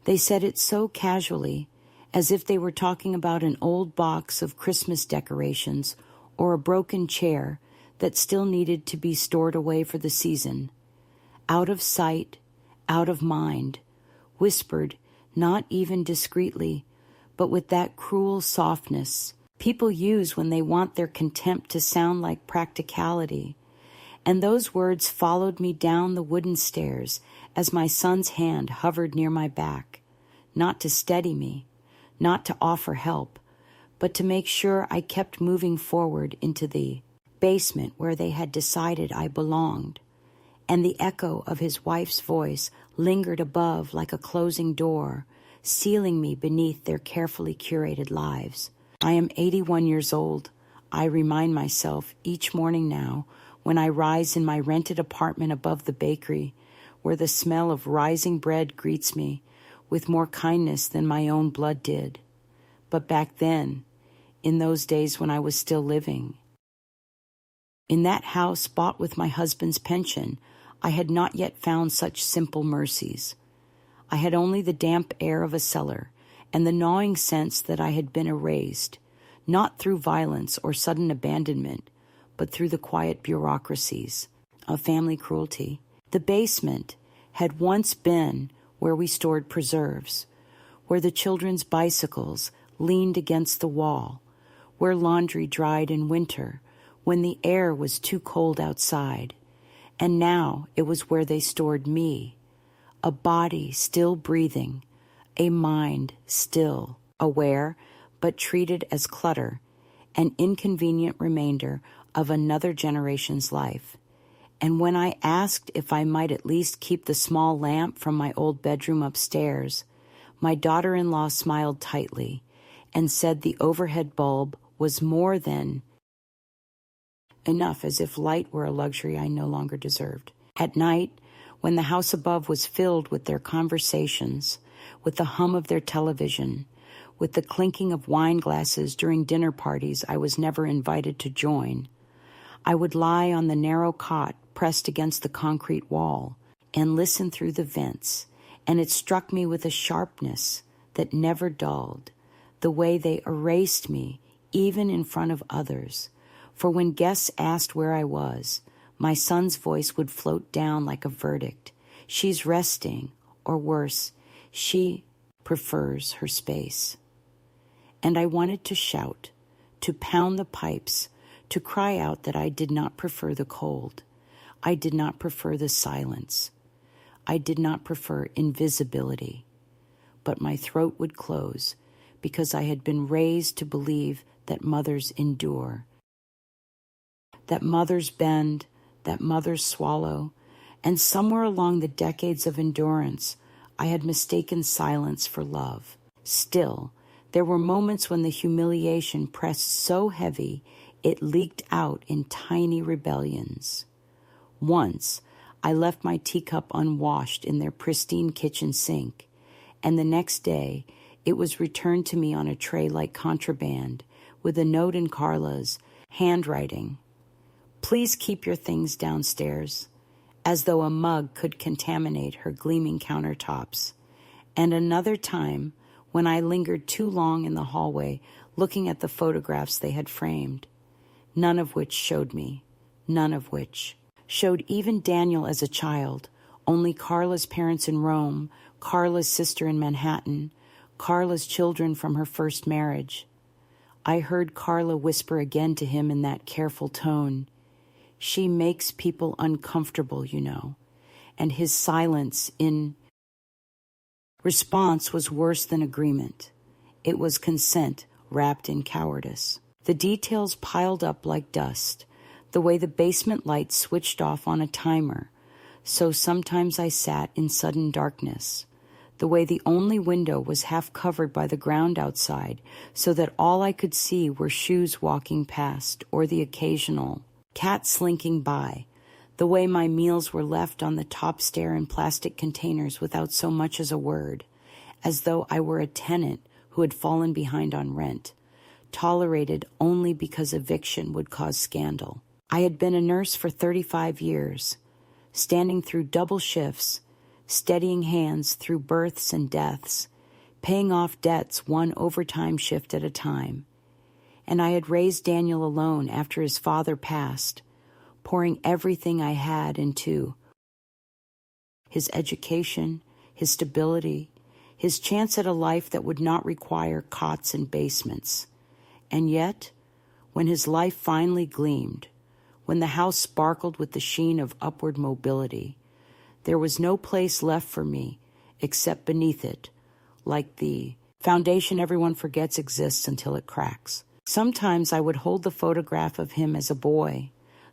They said it so casually, as if they were talking about an old box of Christmas decorations or a broken chair that still needed to be stored away for the season. Out of sight, out of mind, whispered, not even discreetly, but with that cruel softness people use when they want their contempt to sound like practicality. And those words followed me down the wooden stairs as my son's hand hovered near my back, not to steady me, not to offer help, but to make sure I kept moving forward into the basement where they had decided I belonged. And the echo of his wife's voice lingered above like a closing door, sealing me beneath their carefully curated lives. I am 81 years old. I remind myself each morning now when I rise in my rented apartment above the bakery, where the smell of rising bread greets me with more kindness than my own blood did. But back then, in those days when I was still living, in that house bought with my husband's pension, I had not yet found such simple mercies. I had only the damp air of a cellar and the gnawing sense that I had been erased, not through violence or sudden abandonment, but through the quiet bureaucracies of family cruelty. The basement had once been where we stored preserves, where the children's bicycles leaned against the wall, where laundry dried in winter when the air was too cold outside. And now it was where they stored me, a body still breathing, a mind still aware, but treated as clutter, an inconvenient remainder of another generation's life. And when I asked if I might at least keep the small lamp from my old bedroom upstairs, my daughter-in-law smiled tightly and said the overhead bulb was more than enough, as if light were a luxury I no longer deserved. At night, when the house above was filled with their conversations, with the hum of their television, with the clinking of wine glasses during dinner parties I was never invited to join, I would lie on the narrow cot pressed against the concrete wall and listen through the vents, and it struck me with a sharpness that never dulled, the way they erased me even in front of others. For when guests asked where I was, my son's voice would float down like a verdict. She's resting, or worse, she prefers her space. And I wanted to shout, to pound the pipes, to cry out that I did not prefer the cold. I did not prefer the silence. I did not prefer invisibility. But my throat would close because I had been raised to believe that mothers endure, that mothers bend, that mothers swallow, and somewhere along the decades of endurance, I had mistaken silence for love. Still, there were moments when the humiliation pressed so heavy it leaked out in tiny rebellions. Once, I left my teacup unwashed in their pristine kitchen sink, and the next day it was returned to me on a tray like contraband, with a note in Carla's handwriting. Please keep your things downstairs, as though a mug could contaminate her gleaming countertops. And another time, when I lingered too long in the hallway looking at the photographs they had framed, none of which showed me, none of which showed even Daniel as a child, only Carla's parents in Rome, Carla's sister in Manhattan, Carla's children from her first marriage. I heard Carla whisper again to him in that careful tone, "She makes people uncomfortable, you know." And his silence in response was worse than agreement. It was consent wrapped in cowardice. The details piled up like dust, the way the basement light switched off on a timer, so sometimes I sat in sudden darkness, the way the only window was half covered by the ground outside, so that all I could see were shoes walking past or the occasional cat slinking by, the way my meals were left on the top stair in plastic containers without so much as a word, as though I were a tenant who had fallen behind on rent, tolerated only because eviction would cause scandal. I had been a nurse for 35 years, standing through double shifts, steadying hands through births and deaths, paying off debts one overtime shift at a time. And I had raised Daniel alone after his father passed, pouring everything I had into his education, his stability, his chance at a life that would not require cots and basements. And yet, when his life finally gleamed, when the house sparkled with the sheen of upward mobility, there was no place left for me except beneath it, like the foundation everyone forgets exists until it cracks. Sometimes I would hold the photograph of him as a boy,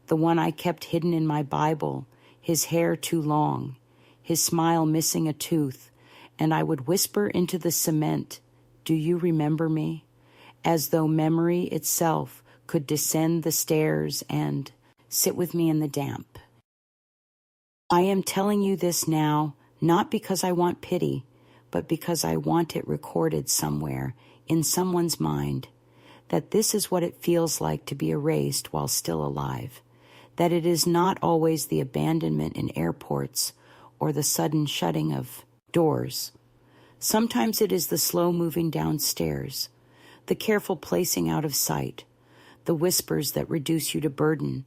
the one I kept hidden in my Bible, his hair too long, his smile missing a tooth, and I would whisper into the cement, "Do you remember me?" as though memory itself could descend the stairs and sit with me in the damp. I am telling you this now, not because I want pity, but because I want it recorded somewhere in someone's mind, that this is what it feels like to be erased while still alive, that it is not always the abandonment in airports or the sudden shutting of doors. Sometimes it is the slow moving downstairs, the careful placing out of sight, the whispers that reduce you to burden,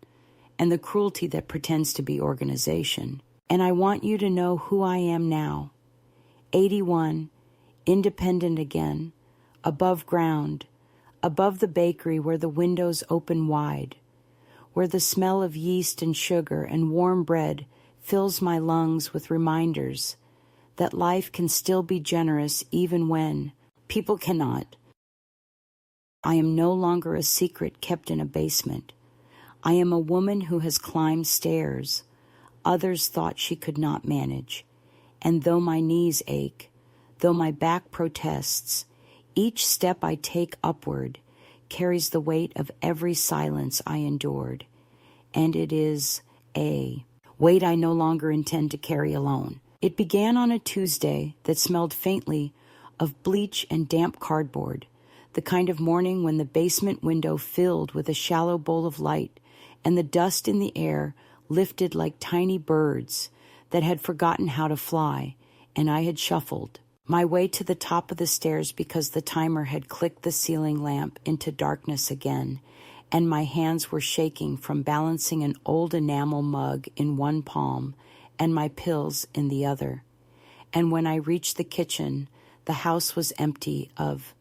and the cruelty that pretends to be organization. And I want you to know who I am now. 81, independent again, above ground, above the bakery where the windows open wide, where the smell of yeast and sugar and warm bread fills my lungs with reminders that life can still be generous even when people cannot. I am no longer a secret kept in a basement. I am a woman who has climbed stairs others thought she could not manage. And though my knees ache, though my back protests, each step I take upward carries the weight of every silence I endured. And it is a weight I no longer intend to carry alone. It began on a Tuesday that smelled faintly of bleach and damp cardboard, the kind of morning when the basement window filled with a shallow bowl of light and the dust in the air lifted like tiny birds that had forgotten how to fly, and I had shuffled my way to the top of the stairs because the timer had clicked the ceiling lamp into darkness again, and my hands were shaking from balancing an old enamel mug in one palm and my pills in the other. And when I reached the kitchen, the house was empty of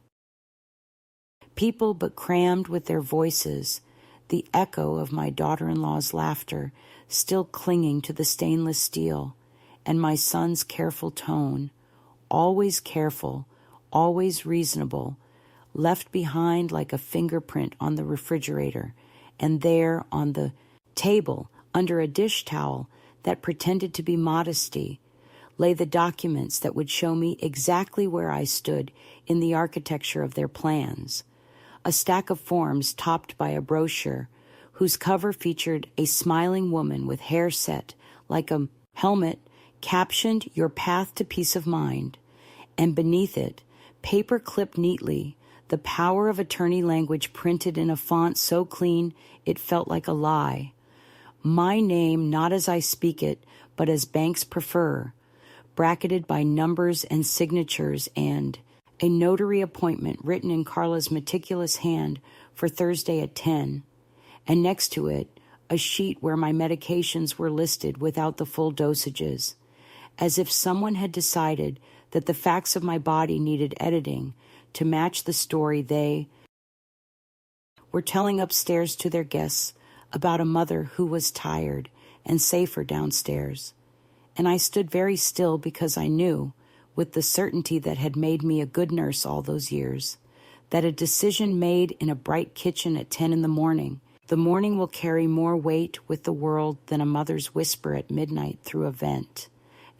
people but crammed with their voices, the echo of my daughter-in-law's laughter still clinging to the stainless steel, and my son's careful tone, always careful, always reasonable, left behind like a fingerprint on the refrigerator, and there on the table, under a dish towel that pretended to be modesty, lay the documents that would show me exactly where I stood in the architecture of their plans. A stack of forms topped by a brochure whose cover featured a smiling woman with hair set like a helmet captioned "Your Path to Peace of Mind," and beneath it, paper clipped neatly, the power of attorney language printed in a font so clean it felt like a lie. My name not as I speak it, but as banks prefer, bracketed by numbers and signatures, and a notary appointment written in Carla's meticulous hand for Thursday at 10, and next to it, a sheet where my medications were listed without the full dosages, as if someone had decided that the facts of my body needed editing to match the story they were telling upstairs to their guests about a mother who was tired and safer downstairs. And I stood very still because I knew, with the certainty that had made me a good nurse all those years, that a decision made in a bright kitchen at 10 in the morning will carry more weight with the world than a mother's whisper at midnight through a vent,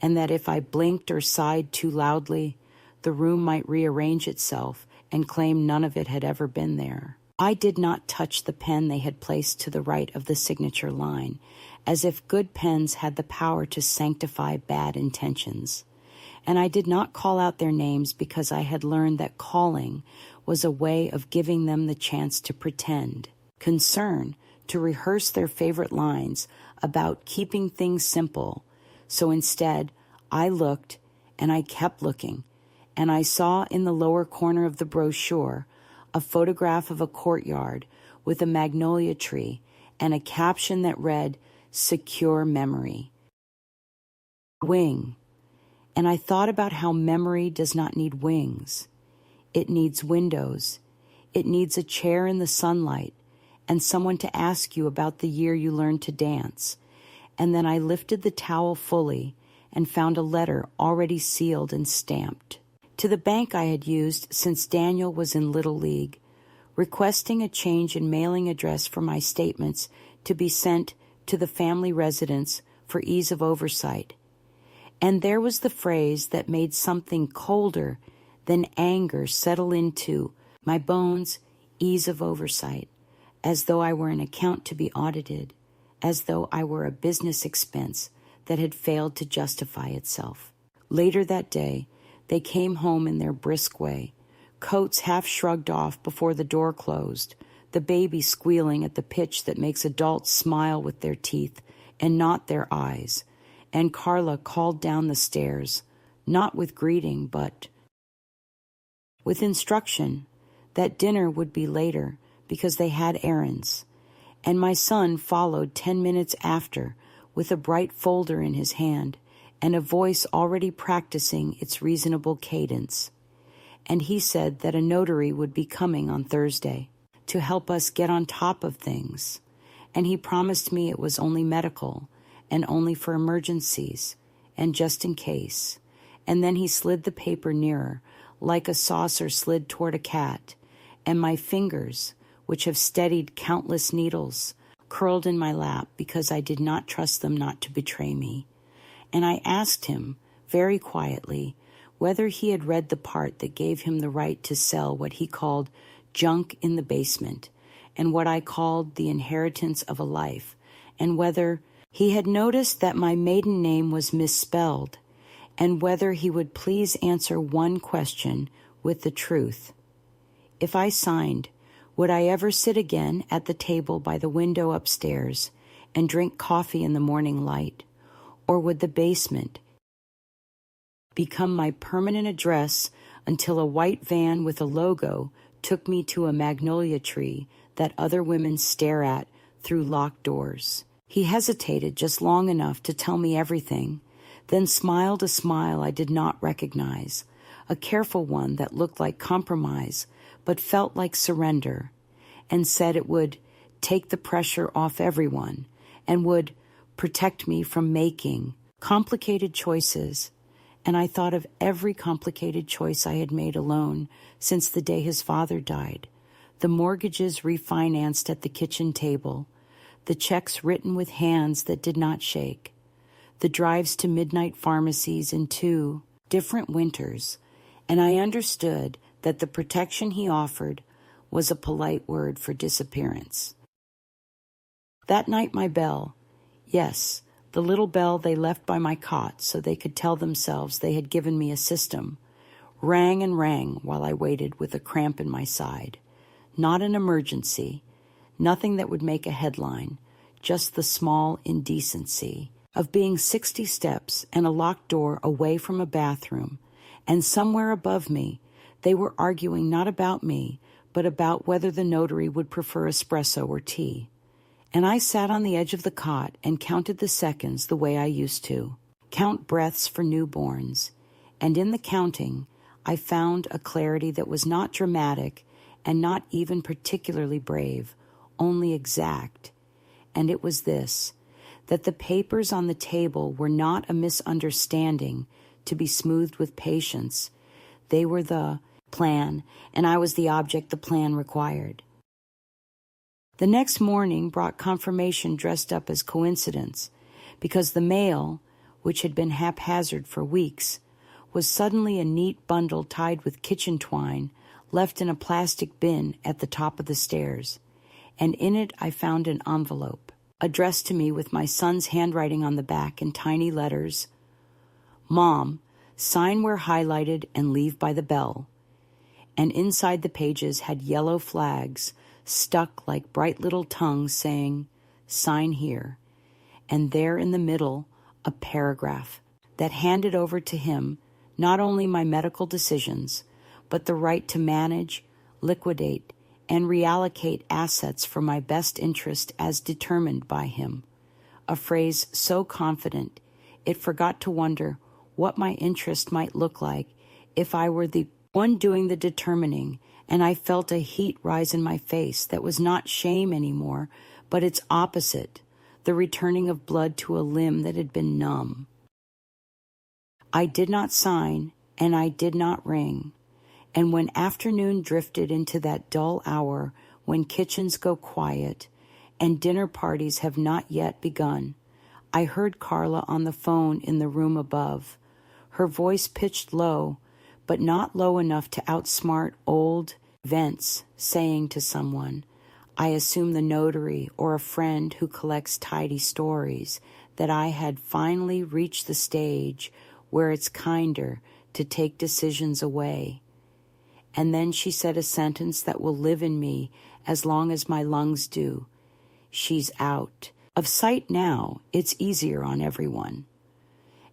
and that if I blinked or sighed too loudly, the room might rearrange itself and claim none of it had ever been there. I did not touch the pen they had placed to the right of the signature line, as if good pens had the power to sanctify bad intentions. And I did not call out their names because I had learned that calling was a way of giving them the chance to pretend, concern, to rehearse their favorite lines about keeping things simple. So instead, I looked, and I kept looking, and I saw in the lower corner of the brochure a photograph of a courtyard with a magnolia tree and a caption that read, "Secure Memory." Wing. And I thought about how memory does not need wings. It needs windows. It needs a chair in the sunlight and someone to ask you about the year you learned to dance. And then I lifted the towel fully and found a letter already sealed and stamped. To the bank I had used since Daniel was in Little League, requesting a change in mailing address for my statements to be sent to the family residence for ease of oversight. And there was the phrase that made something colder than anger settle into my bones, ease of oversight, as though I were an account to be audited, as though I were a business expense that had failed to justify itself. Later that day, they came home in their brisk way, coats half shrugged off before the door closed, the baby squealing at the pitch that makes adults smile with their teeth and not their eyes, and Carla called down the stairs, not with greeting, but with instruction that dinner would be later because they had errands, and my son followed 10 minutes after with a bright folder in his hand and a voice already practicing its reasonable cadence. And he said that a notary would be coming on Thursday to help us get on top of things, and he promised me it was only medical and only for emergencies and just in case. And then he slid the paper nearer, like a saucer slid toward a cat, and my fingers, which have steadied countless needles, curled in my lap because I did not trust them not to betray me. And I asked him, very quietly, whether he had read the part that gave him the right to sell what he called junk in the basement, and what I called the inheritance of a life, and whether he had noticed that my maiden name was misspelled, and whether he would please answer one question with the truth. If I signed, would I ever sit again at the table by the window upstairs and drink coffee in the morning light, or would the basement become my permanent address until a white van with a logo took me to a magnolia tree that other women stare at through locked doors? He hesitated just long enough to tell me everything, then smiled a smile I did not recognize, a careful one that looked like compromise but felt like surrender, and said it would take the pressure off everyone and would protect me from making complicated choices. And I thought of every complicated choice I had made alone since the day his father died, the mortgages refinanced at the kitchen table, the checks written with hands that did not shake, the drives to midnight pharmacies in 2 different winters, and I understood that the protection he offered was a polite word for disappearance. That night my bell, yes, the little bell they left by my cot so they could tell themselves they had given me a system, rang and rang while I waited with a cramp in my side. Not an emergency, nothing that would make a headline, just the small indecency of being 60 steps and a locked door away from a bathroom, and somewhere above me they were arguing not about me, but about whether the notary would prefer espresso or tea. And I sat on the edge of the cot and counted the seconds the way I used to, count breaths for newborns, and in the counting I found a clarity that was not dramatic and not even particularly brave, only exact. And it was this, that the papers on the table were not a misunderstanding to be smoothed with patience. They were the plan, and I was the object the plan required. The next morning brought confirmation dressed up as coincidence, because the mail, which had been haphazard for weeks, was suddenly a neat bundle tied with kitchen twine left in a plastic bin at the top of the stairs, and in it I found an envelope, addressed to me with my son's handwriting on the back in tiny letters. Mom, sign where highlighted and leave by the bell. And inside the pages had yellow flags stuck like bright little tongues saying, sign here. And there in the middle, a paragraph, that handed over to him not only my medical decisions, but the right to manage, liquidate, and reallocate assets for my best interest as determined by him. A phrase so confident, it forgot to wonder what my interest might look like if I were the one doing the determining, and I felt a heat rise in my face that was not shame anymore, but its opposite, the returning of blood to a limb that had been numb. I did not sign, and I did not ring, and when afternoon drifted into that dull hour when kitchens go quiet and dinner parties have not yet begun, I heard Carla on the phone in the room above, her voice pitched low, but not low enough to outsmart old Vents saying to someone, I assume the notary or a friend who collects tidy stories, that I had finally reached the stage where it's kinder to take decisions away. And then she said a sentence that will live in me as long as my lungs do. She's out. Of sight now, it's easier on everyone.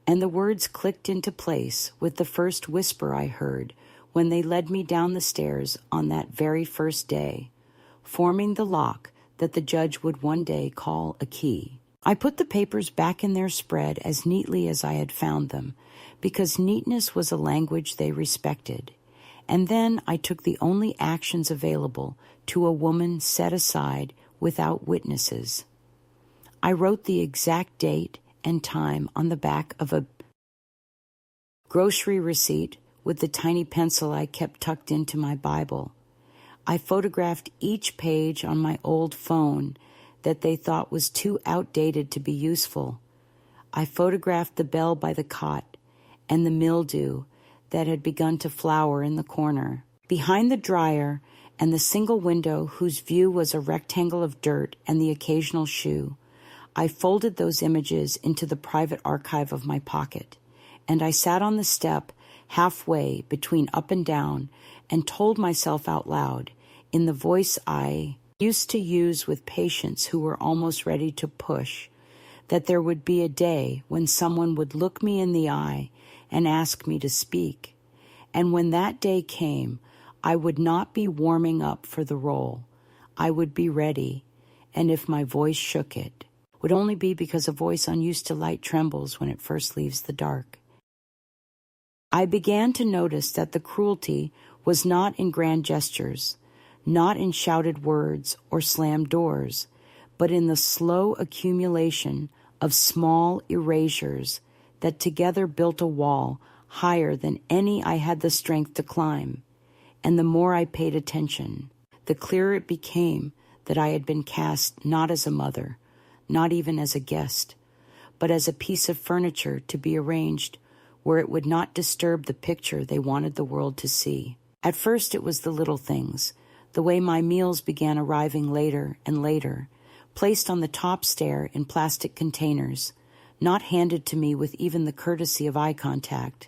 And the words clicked into place with the first whisper I heard when they led me down the stairs on that very first day, forming the lock that the judge would one day call a key. I put the papers back in their spread as neatly as I had found them, because neatness was a language they respected. And then I took the only actions available to a woman set aside without witnesses. I wrote the exact date and time on the back of a grocery receipt with the tiny pencil I kept tucked into my Bible. I photographed each page on my old phone that they thought was too outdated to be useful. I photographed the bell by the cot and the mildew that had begun to flower in the corner. Behind the dryer and the single window whose view was a rectangle of dirt and the occasional shoe, I folded those images into the private archive of my pocket, and I sat on the step halfway between up and down and told myself out loud, in the voice I used to use with patients who were almost ready to push, that there would be a day when someone would look me in the eye and ask me to speak. And when that day came, I would not be warming up for the role. I would be ready, and if my voice shook it, would only be because a voice unused to light trembles when it first leaves the dark. I began to notice that the cruelty was not in grand gestures, not in shouted words or slammed doors, but in the slow accumulation of small erasures that together built a wall higher than any I had the strength to climb. And the more I paid attention, the clearer it became that I had been cast not as a mother, not even as a guest, but as a piece of furniture to be arranged where it would not disturb the picture they wanted the world to see. At first it was the little things, the way my meals began arriving later and later, placed on the top stair in plastic containers, not handed to me with even the courtesy of eye contact,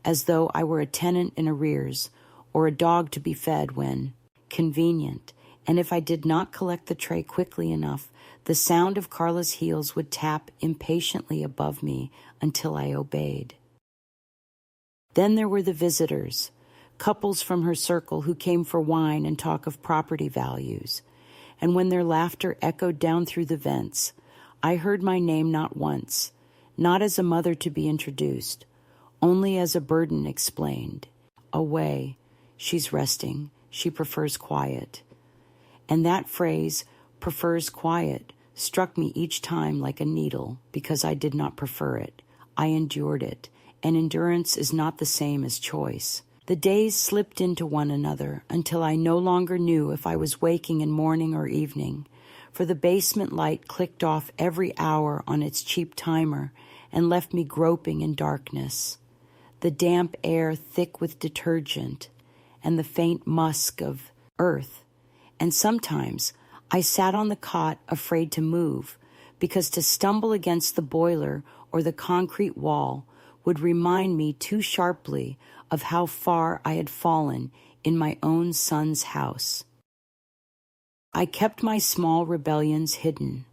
as though I were a tenant in arrears or a dog to be fed when convenient, and if I did not collect the tray quickly enough, the sound of Carla's heels would tap impatiently above me until I obeyed. Then there were the visitors, couples from her circle who came for wine and talk of property values. And when their laughter echoed down through the vents, I heard my name not once, not as a mother to be introduced, only as a burden explained. Away, she's resting, she prefers quiet. And that phrase, prefers quiet, struck me each time like a needle because I did not prefer it. I endured it. And endurance is not the same as choice. The days slipped into one another until I no longer knew if I was waking in morning or evening, for the basement light clicked off every hour on its cheap timer and left me groping in darkness. The damp air thick with detergent and the faint musk of earth. And sometimes I sat on the cot afraid to move, because to stumble against the boiler or the concrete wall would remind me too sharply of how far I had fallen in my own son's house. I kept my small rebellions hidden,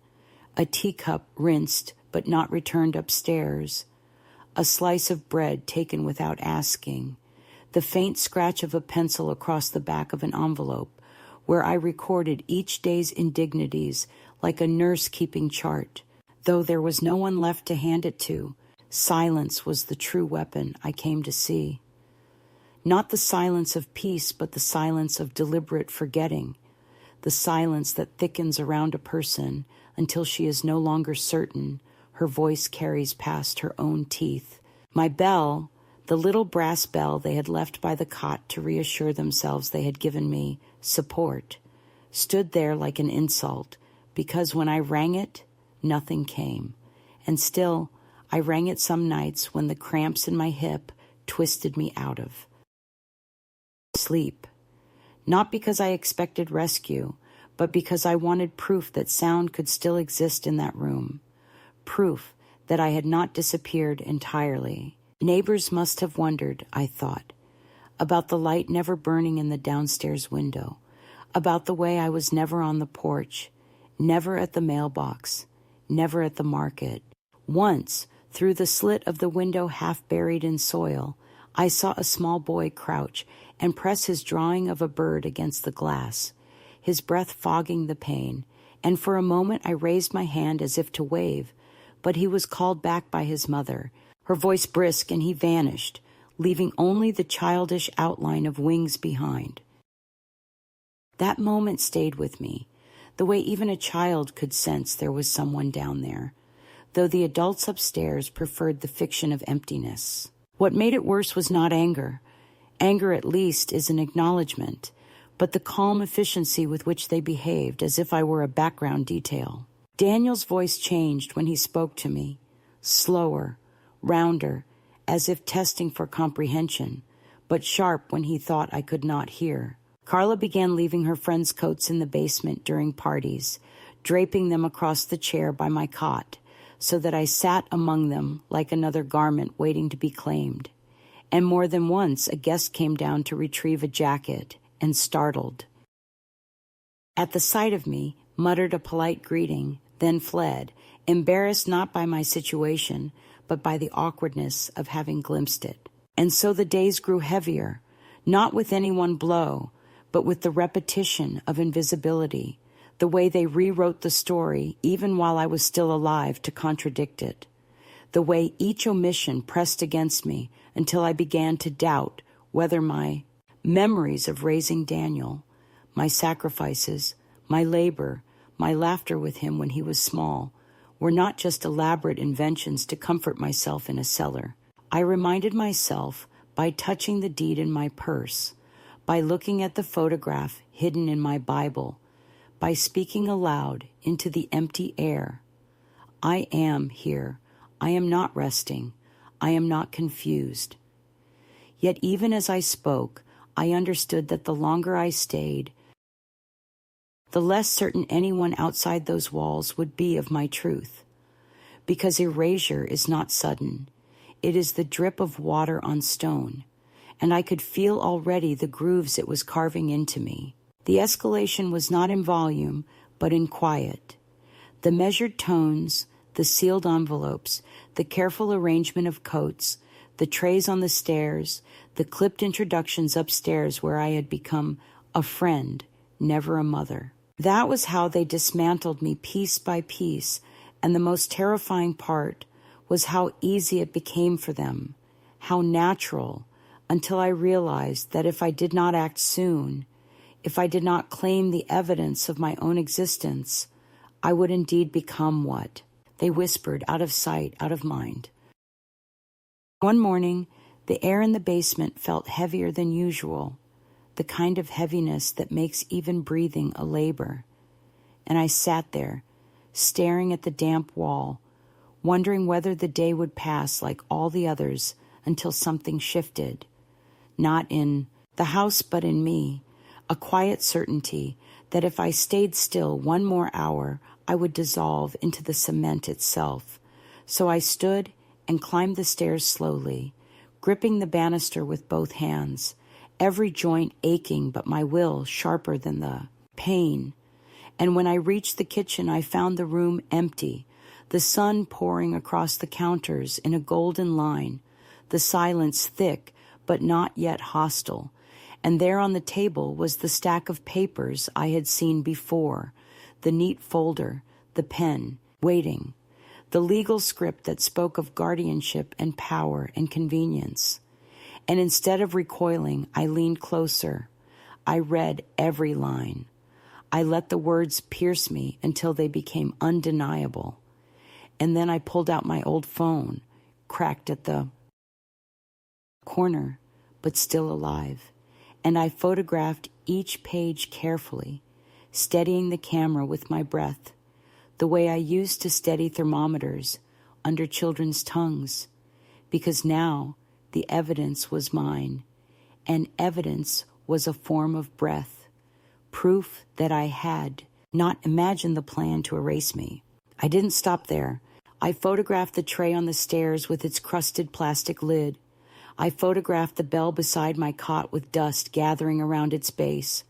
a teacup rinsed but not returned upstairs, a slice of bread taken without asking, the faint scratch of a pencil across the back of an envelope where I recorded each day's indignities like a nurse keeping chart. Though there was no one left to hand it to, silence was the true weapon I came to see. Not the silence of peace, but the silence of deliberate forgetting, the silence that thickens around a person until she is no longer certain her voice carries past her own teeth. My bell, the little brass bell they had left by the cot to reassure themselves they had given me support, stood there like an insult, because when I rang it, nothing came. And still, I rang it some nights when the cramps in my hip twisted me out of sleep. Not because I expected rescue, but because I wanted proof that sound could still exist in that room. Proof that I had not disappeared entirely. Neighbors must have wondered, I thought, about the light never burning in the downstairs window, about the way I was never on the porch, never at the mailbox, never at the market. Once, through the slit of the window half buried in soil, I saw a small boy crouch and press his drawing of a bird against the glass, his breath fogging the pane, and for a moment I raised my hand as if to wave, but he was called back by his mother, her voice brisk, and he vanished, leaving only the childish outline of wings behind. That moment stayed with me, the way even a child could sense there was someone down there, though the adults upstairs preferred the fiction of emptiness. What made it worse was not anger. Anger, at least, is an acknowledgement, but the calm efficiency with which they behaved, as if I were a background detail. Daniel's voice changed when he spoke to me, slower, rounder, as if testing for comprehension, but sharp when he thought I could not hear. Carla began leaving her friends' coats in the basement during parties, draping them across the chair by my cot, so that I sat among them like another garment waiting to be claimed. And more than once a guest came down to retrieve a jacket, and startled at the sight of me, muttered a polite greeting, then fled, embarrassed not by my situation, but by the awkwardness of having glimpsed it. And so the days grew heavier, not with any one blow, but with the repetition of invisibility, the way they rewrote the story even while I was still alive to contradict it, the way each omission pressed against me until I began to doubt whether my memories of raising Daniel, my sacrifices, my labor, my laughter with him when he was small, were not just elaborate inventions to comfort myself in a cellar. I reminded myself by touching the deed in my purse, by looking at the photograph hidden in my Bible, by speaking aloud into the empty air. I am here. I am not resting. I am not confused. Yet even as I spoke, I understood that the longer I stayed, the less certain anyone outside those walls would be of my truth. Because erasure is not sudden. It is the drip of water on stone, and I could feel already the grooves it was carving into me. The escalation was not in volume, but in quiet. The measured tones, the sealed envelopes, the careful arrangement of coats, the trays on the stairs, the clipped introductions upstairs where I had become a friend, never a mother. That was how they dismantled me piece by piece, and the most terrifying part was how easy it became for them, how natural, until I realized that if I did not act soon, if I did not claim the evidence of my own existence, I would indeed become what? They whispered, out of sight, out of mind. One morning, the air in the basement felt heavier than usual, the kind of heaviness that makes even breathing a labor. And I sat there, staring at the damp wall, wondering whether the day would pass like all the others until something shifted. Not in the house, but in me, a quiet certainty that if I stayed still one more hour, I would dissolve into the cement itself. So I stood and climbed the stairs slowly, gripping the banister with both hands, every joint aching but my will sharper than the pain. And when I reached the kitchen, I found the room empty, the sun pouring across the counters in a golden line, the silence thick but not yet hostile, and there on the table was the stack of papers I had seen before, the neat folder, the pen, waiting, the legal script that spoke of guardianship and power and convenience. And instead of recoiling, I leaned closer. I read every line. I let the words pierce me until they became undeniable. And then I pulled out my old phone, cracked at the corner, but still alive, and I photographed each page carefully, steadying the camera with my breath, the way I used to steady thermometers under children's tongues, because now the evidence was mine, and evidence was a form of breath, proof that I had not imagined the plan to erase me. I didn't stop there. I photographed the tray on the stairs with its crusted plastic lid. I photographed the bell beside my cot with dust gathering around its base.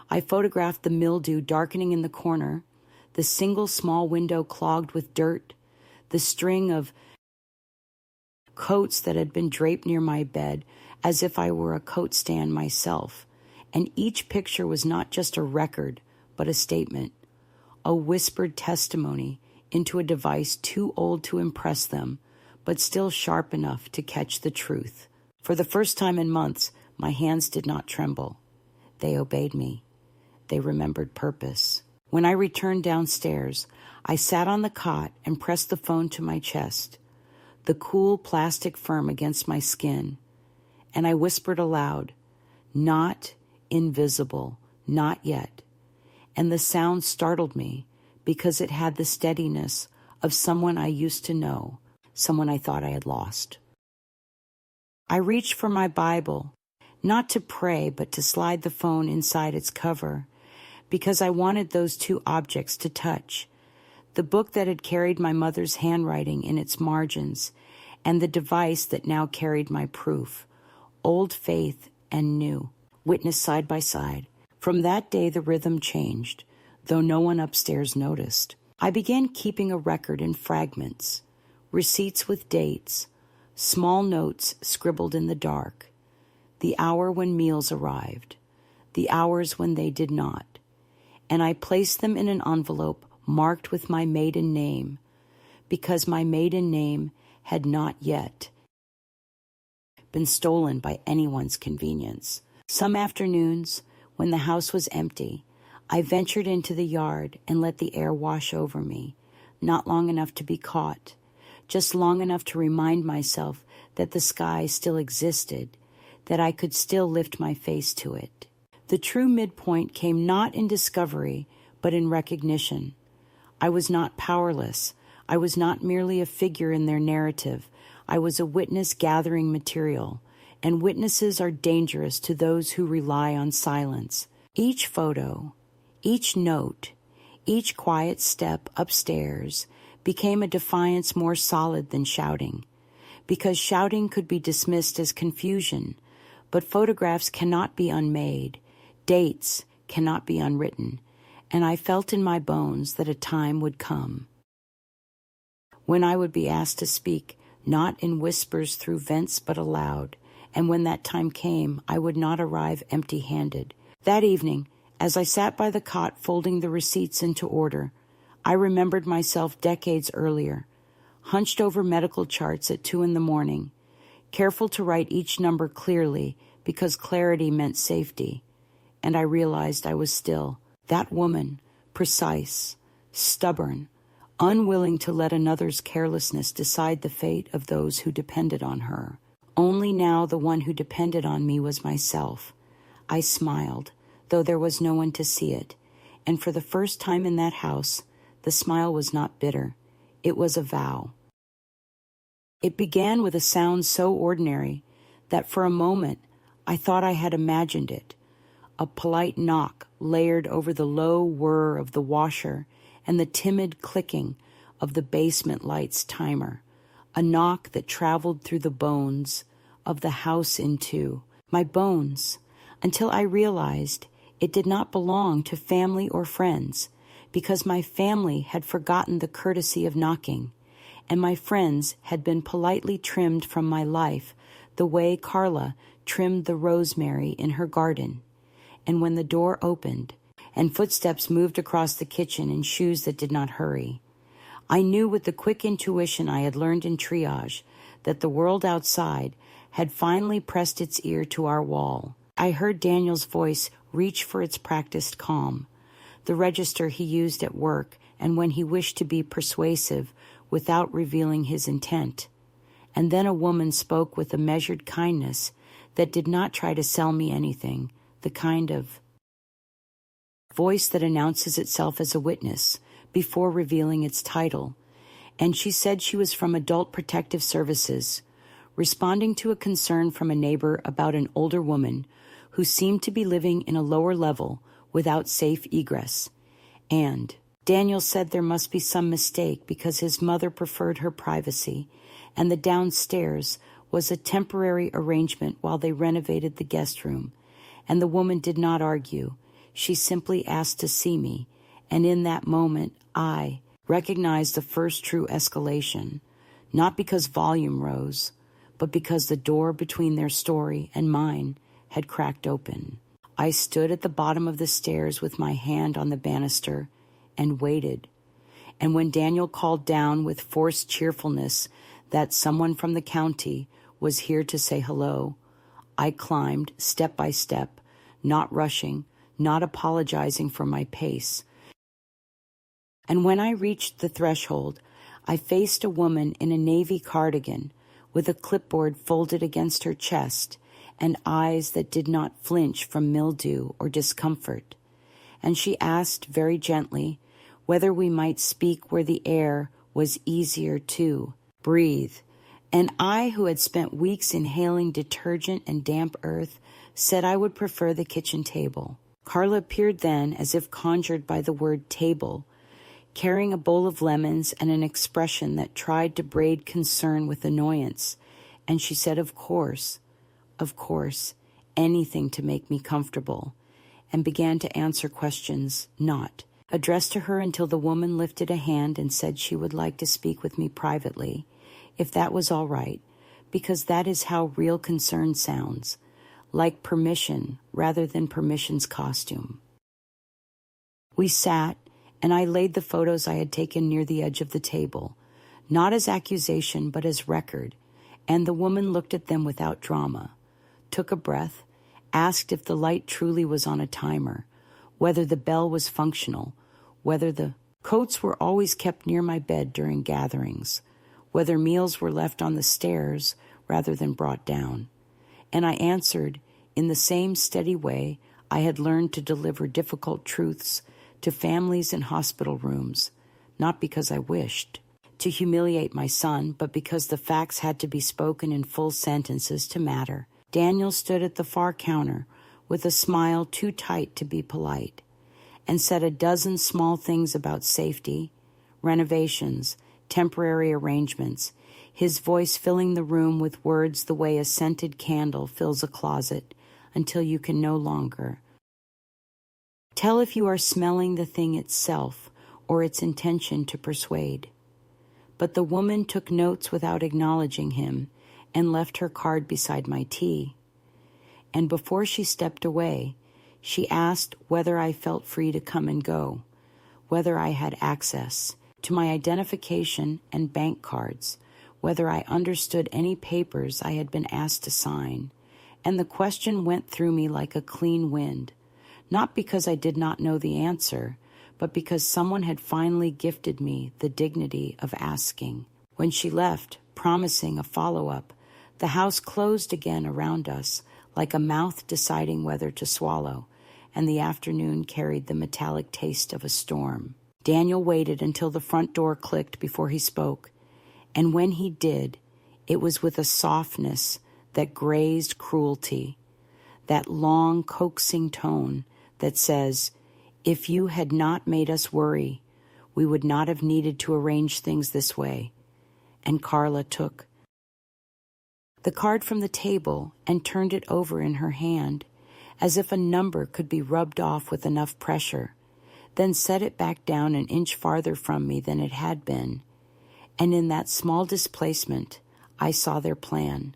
I photographed the mildew darkening in the corner, the single small window clogged with dirt, the string of coats that had been draped near my bed as if I were a coat stand myself. And each picture was not just a record, but a statement, a whispered testimony into a device too old to impress them, but still sharp enough to catch the truth. For the first time in months, my hands did not tremble. They obeyed me. They remembered purpose. When I returned downstairs, I sat on the cot and pressed the phone to my chest, the cool plastic firm against my skin, and I whispered aloud, "Not invisible, not yet." And the sound startled me because it had the steadiness of someone I used to know, someone I thought I had lost. I reached for my Bible, not to pray, but to slide the phone inside its cover, because I wanted those two objects to touch, the book that had carried my mother's handwriting in its margins, and the device that now carried my proof, old faith and new, witnessed side by side. From that day the rhythm changed, though no one upstairs noticed. I began keeping a record in fragments, receipts with dates, small notes scribbled in the dark, the hour when meals arrived, the hours when they did not, and I placed them in an envelope marked with my maiden name, because my maiden name had not yet been stolen by anyone's convenience. Some afternoons, when the house was empty, I ventured into the yard and let the air wash over me, not long enough to be caught, just long enough to remind myself that the sky still existed, that I could still lift my face to it. The true midpoint came not in discovery, but in recognition. I was not powerless. I was not merely a figure in their narrative. I was a witness gathering material, and witnesses are dangerous to those who rely on silence. Each photo, each note, each quiet step upstairs became a defiance more solid than shouting, because shouting could be dismissed as confusion, but photographs cannot be unmade, dates cannot be unwritten, and I felt in my bones that a time would come when I would be asked to speak, not in whispers through vents but aloud, and when that time came, I would not arrive empty-handed. That evening, as I sat by the cot folding the receipts into order, I remembered myself decades earlier, hunched over medical charts at 2 a.m, careful to write each number clearly because clarity meant safety, and I realized I was still that woman, precise, stubborn, unwilling to let another's carelessness decide the fate of those who depended on her. Only now the one who depended on me was myself. I smiled, though there was no one to see it, and for the first time in that house, the smile was not bitter. It was a vow. It began with a sound so ordinary that for a moment I thought I had imagined it, a polite knock layered over the low whir of the washer and the timid clicking of the basement light's timer, a knock that traveled through the bones of the house in two, my bones, until I realized it did not belong to family or friends, because my family had forgotten the courtesy of knocking, and my friends had been politely trimmed from my life the way Carla trimmed the rosemary in her garden. And when the door opened, and footsteps moved across the kitchen in shoes that did not hurry, I knew with the quick intuition I had learned in triage that the world outside had finally pressed its ear to our wall. I heard Daniel's voice reach for its practiced calm, the register he used at work and when he wished to be persuasive without revealing his intent. And then a woman spoke with a measured kindness that did not try to sell me anything, the kind of voice that announces itself as a witness before revealing its title. And she said she was from Adult Protective Services, responding to a concern from a neighbor about an older woman who seemed to be living in a lower level without safe egress. And Daniel said there must be some mistake because his mother preferred her privacy, and the downstairs was a temporary arrangement while they renovated the guest room. And the woman did not argue. She simply asked to see me, and in that moment I recognized the first true escalation, not because volume rose, but because the door between their story and mine had cracked open. I stood at the bottom of the stairs with my hand on the banister and waited. And when Daniel called down with forced cheerfulness that someone from the county was here to say hello, I climbed step by step, not rushing, not apologizing for my pace. And when I reached the threshold, I faced a woman in a navy cardigan with a clipboard folded against her chest and eyes that did not flinch from mildew or discomfort. And she asked very gently whether we might speak where the air was easier to breathe. And I, who had spent weeks inhaling detergent and damp earth, said I would prefer the kitchen table. Carla appeared then as if conjured by the word table, carrying a bowl of lemons and an expression that tried to braid concern with annoyance. And she said, of course, anything to make me comfortable, and began to answer questions not addressed to her until the woman lifted a hand and said she would like to speak with me privately, if that was all right, because that is how real concern sounds, like permission rather than permission's costume. We sat, and I laid the photos I had taken near the edge of the table, not as accusation but as record, and the woman looked at them without drama, took a breath, asked if the light truly was on a timer, whether the bell was functional, whether the coats were always kept near my bed during gatherings, whether meals were left on the stairs rather than brought down. And I answered in the same steady way I had learned to deliver difficult truths to families in hospital rooms, not because I wished to humiliate my son, but because the facts had to be spoken in full sentences to matter. Daniel stood at the far counter with a smile too tight to be polite, and said a dozen small things about safety, renovations, temporary arrangements, his voice filling the room with words the way a scented candle fills a closet until you can no longer tell if you are smelling the thing itself or its intention to persuade. But the woman took notes without acknowledging him and left her card beside my tea. And before she stepped away, she asked whether I felt free to come and go, whether I had access to my identification and bank cards, whether I understood any papers I had been asked to sign. And the question went through me like a clean wind, not because I did not know the answer, but because someone had finally gifted me the dignity of asking. When she left, promising a follow-up, the house closed again around us, like a mouth deciding whether to swallow, and the afternoon carried the metallic taste of a storm. Daniel waited until the front door clicked before he spoke, and when he did, it was with a softness that grazed cruelty, that long, coaxing tone that says, if you had not made us worry, we would not have needed to arrange things this way. And Carla took the card from the table and turned it over in her hand, as if a number could be rubbed off with enough pressure. then set it back down an inch farther from me than it had been. And in that small displacement, I saw their plan: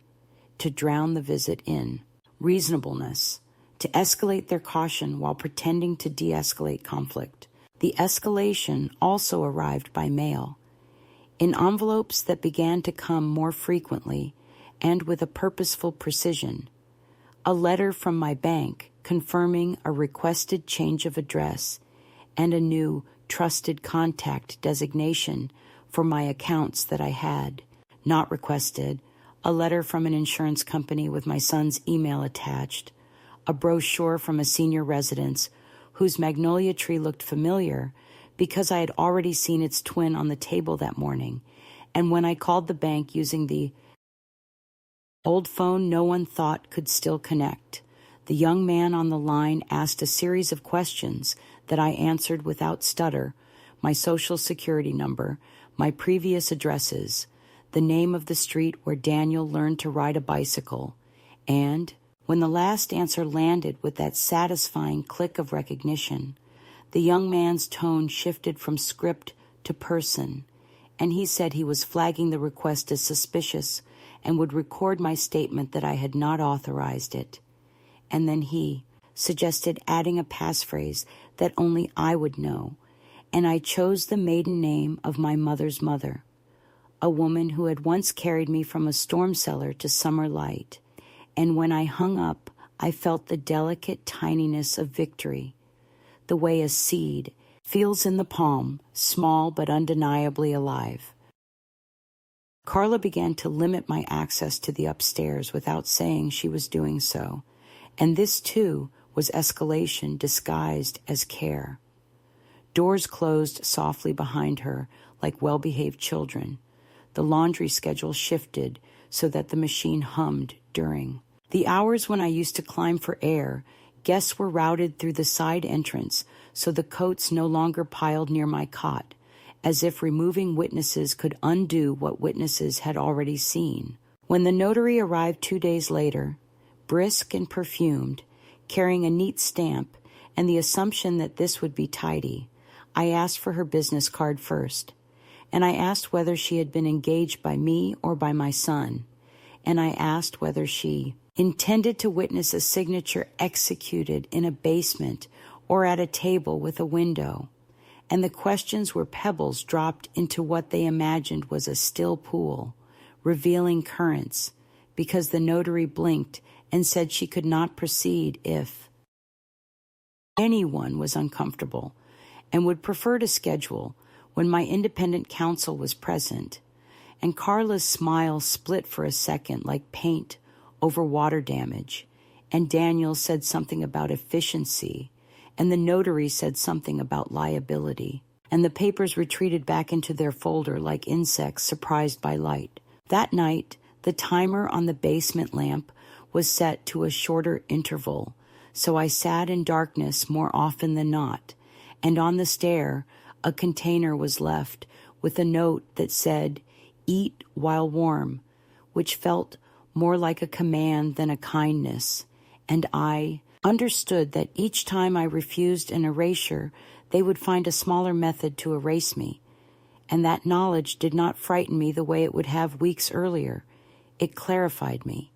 to drown the visit in reasonableness, to escalate their caution while pretending to de-escalate conflict. The escalation also arrived by mail, in envelopes that began to come more frequently and with a purposeful precision. A letter from my bank confirming a requested change of address and a new trusted contact designation for my accounts that I had not requested, a letter from an insurance company with my son's email attached, a brochure from a senior residence whose magnolia tree looked familiar because I had already seen its twin on the table that morning, and when I called the bank using the old phone no one thought could still connect, the young man on the line asked a series of questions that I answered without stutter: my social security number, my previous addresses, the name of the street where Daniel learned to ride a bicycle, and when the last answer landed with that satisfying click of recognition, the young man's tone shifted from script to person, and he said he was flagging the request as suspicious and would record my statement that I had not authorized it. And then he suggested adding a passphrase that only I would know, and I chose the maiden name of my mother's mother, a woman who had once carried me from a storm cellar to summer light. And when I hung up, I felt the delicate tininess of victory, the way a seed feels in the palm, small but undeniably alive. Carla began to limit my access to the upstairs without saying she was doing so, and this, too, was escalation disguised as care. Doors closed softly behind her like well-behaved children. The laundry schedule shifted so that the machine hummed during. The hours when I used to climb for air, guests were routed through the side entrance so the coats no longer piled near my cot, as if removing witnesses could undo what witnesses had already seen. When the notary arrived 2 days later, brisk and perfumed, carrying a neat stamp and the assumption that this would be tidy, I asked for her business card first, and I asked whether she had been engaged by me or by my son, and I asked whether she intended to witness a signature executed in a basement or at a table with a window, and the questions were pebbles dropped into what they imagined was a still pool, revealing currents, because the notary blinked and said she could not proceed if anyone was uncomfortable and would prefer to schedule when my independent counsel was present. And Carla's smile split for a second like paint over water damage, and Daniel said something about efficiency, and the notary said something about liability, and the papers retreated back into their folder like insects surprised by light. That night, the timer on the basement lamp was set to a shorter interval, so I sat in darkness more often than not, and on the stair a container was left with a note that said, "Eat while warm," which felt more like a command than a kindness, and I understood that each time I refused an erasure, they would find a smaller method to erase me, and that knowledge did not frighten me the way it would have weeks earlier. It clarified me.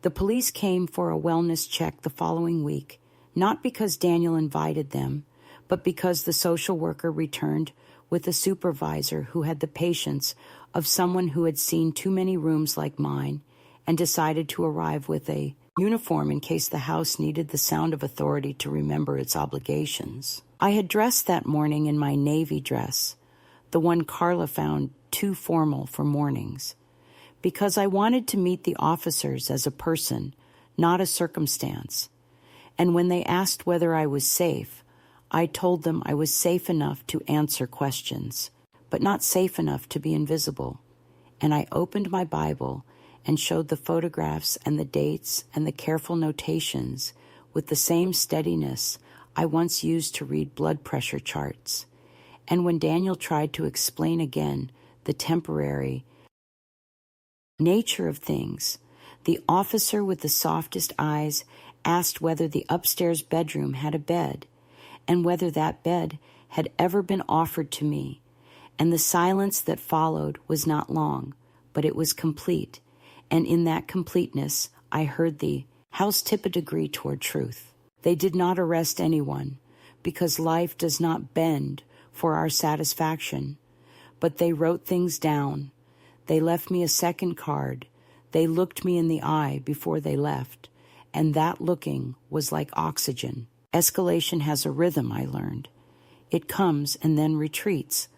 The police came for a wellness check the following week, not because Daniel invited them, but because the social worker returned with a supervisor who had the patience of someone who had seen too many rooms like mine and decided to arrive with a uniform in case the house needed the sound of authority to remember its obligations. I had dressed that morning in my navy dress, the one Carla found too formal for mornings, because I wanted to meet the officers as a person, not a circumstance. And when they asked whether I was safe, I told them I was safe enough to answer questions, but not safe enough to be invisible. And I opened my Bible and showed the photographs and the dates and the careful notations with the same steadiness I once used to read blood pressure charts. And when Daniel tried to explain again the temporary nature of things, the officer with the softest eyes asked whether the upstairs bedroom had a bed, and whether that bed had ever been offered to me. And the silence that followed was not long, but it was complete, and in that completeness I heard the house tip a degree toward truth. They did not arrest anyone, because life does not bend for our satisfaction, but they wrote things down. They left me a second card. They looked me in the eye before they left, and that looking was like oxygen. Escalation has a rhythm, I learned. It comes and then retreats,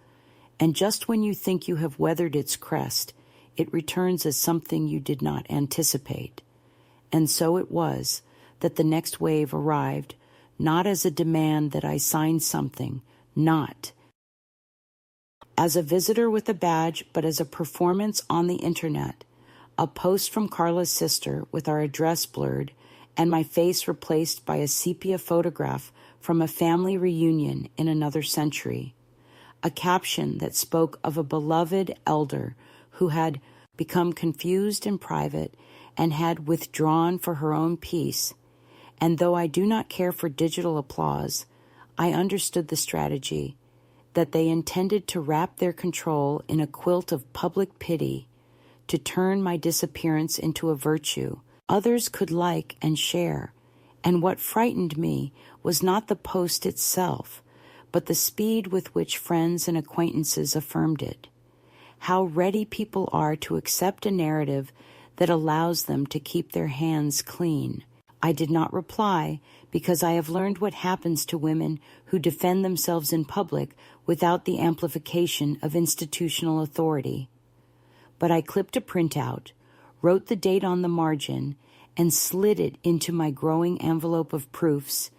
and just when you think you have weathered its crest, it returns as something you did not anticipate. And so it was that the next wave arrived, not as a demand that I sign something, not as a visitor with a badge, but as a performance on the internet, a post from Carla's sister with our address blurred and my face replaced by a sepia photograph from a family reunion in another century, a caption that spoke of a beloved elder who had become confused in private and had withdrawn for her own peace. And though I do not care for digital applause, I understood the strategy, that they intended to wrap their control in a quilt of public pity, to turn my disappearance into a virtue others could like and share. And what frightened me was not the post itself, but the speed with which friends and acquaintances affirmed it. How ready people are to accept a narrative that allows them to keep their hands clean. I did not reply because I have learned what happens to women who defend themselves in public without the amplification of institutional authority. But I clipped a printout, wrote the date on the margin, and slid it into my growing envelope of proofs,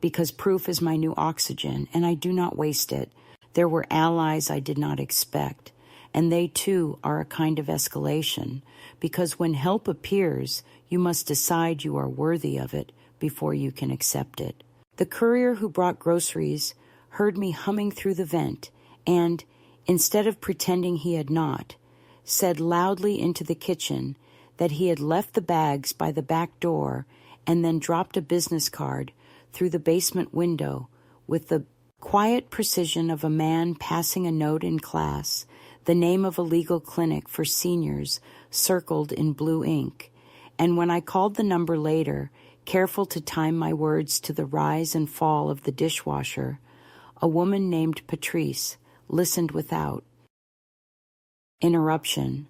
because proof is my new oxygen, and I do not waste it. There were allies I did not expect, and they too are a kind of escalation, because when help appears, you must decide you are worthy of it before you can accept it. The courier who brought groceries heard me humming through the vent, and, instead of pretending he had not, said loudly into the kitchen that he had left the bags by the back door and then dropped a business card through the basement window with the quiet precision of a man passing a note in class, the name of a legal clinic for seniors circled in blue ink. And when I called the number later, careful to time my words to the rise and fall of the dishwasher, a woman named Patrice listened without interruption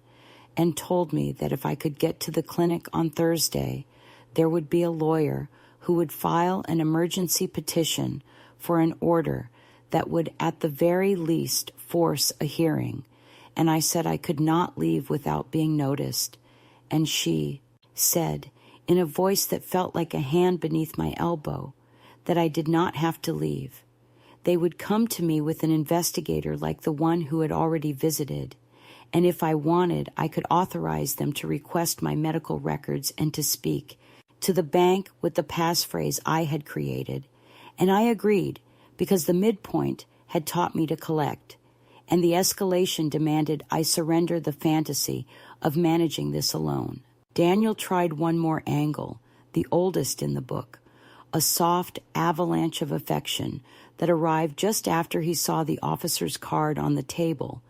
and told me that if I could get to the clinic on Thursday, there would be a lawyer who would file an emergency petition for an order that would at the very least force a hearing. And I said I could not leave without being noticed. And she said, in a voice that felt like a hand beneath my elbow, that I did not have to leave. They would come to me with an investigator like the one who had already visited, and if I wanted, I could authorize them to request my medical records and to speak to the bank with the passphrase I had created. And I agreed, because the midpoint had taught me to collect, and the escalation demanded I surrender the fantasy of managing this alone. Daniel tried one more angle, the oldest in the book, a soft avalanche of affection that arrived just after he saw the officer's card on the table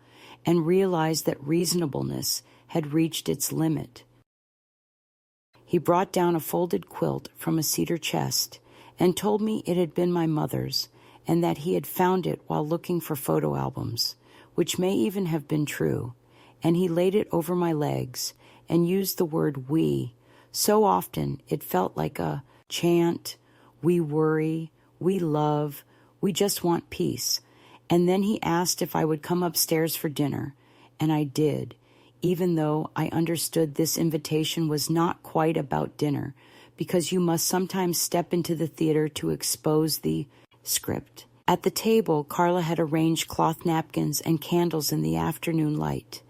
and realized that reasonableness had reached its limit. He brought down a folded quilt from a cedar chest and told me it had been my mother's and that he had found it while looking for photo albums, which may even have been true, and he laid it over my legs and used the word we. So often it felt like a chant, we worry, we love, we just want peace. And then he asked if I would come upstairs for dinner, and I did, even though I understood this invitation was not quite about dinner, because you must sometimes step into the theater to expose the script. At the table, Carla had arranged cloth napkins and candles in the afternoon light,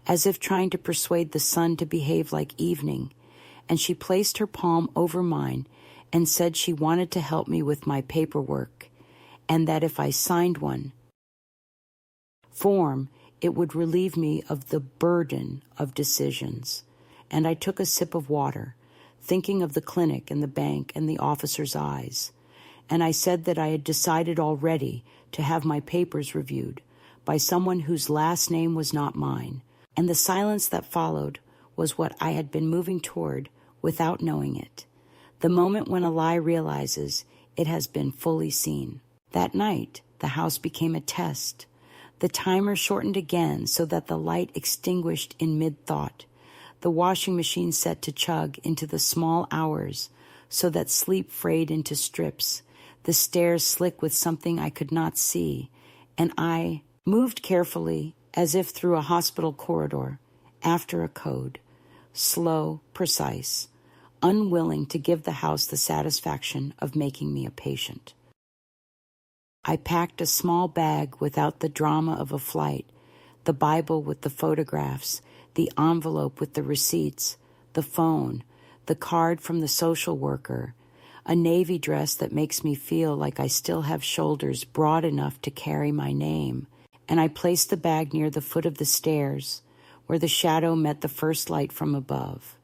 as if trying to persuade the sun to behave like evening, and she placed her palm over mine and said she wanted to help me with my paperwork, and that if I signed one form, it would relieve me of the burden of decisions. And I took a sip of water, thinking of the clinic and the bank and the officer's eyes. and I said that I had decided already to have my papers reviewed by someone whose last name was not mine, and the silence that followed was what I had been moving toward without knowing it. The moment when a lie realizes it has been fully seen. That night, the house became a test. The timer shortened again so that the light extinguished in mid-thought. The washing machine set to chug into the small hours so that sleep frayed into strips. The stairs slick with something I could not see, and I moved carefully as if through a hospital corridor, after a code, slow, precise, unwilling to give the house the satisfaction of making me a patient. I packed a small bag without the drama of a flight, the Bible with the photographs, the envelope with the receipts, the phone, the card from the social worker, a navy dress that makes me feel like I still have shoulders broad enough to carry my name, and I placed the bag near the foot of the stairs, where the shadow met the first light from above.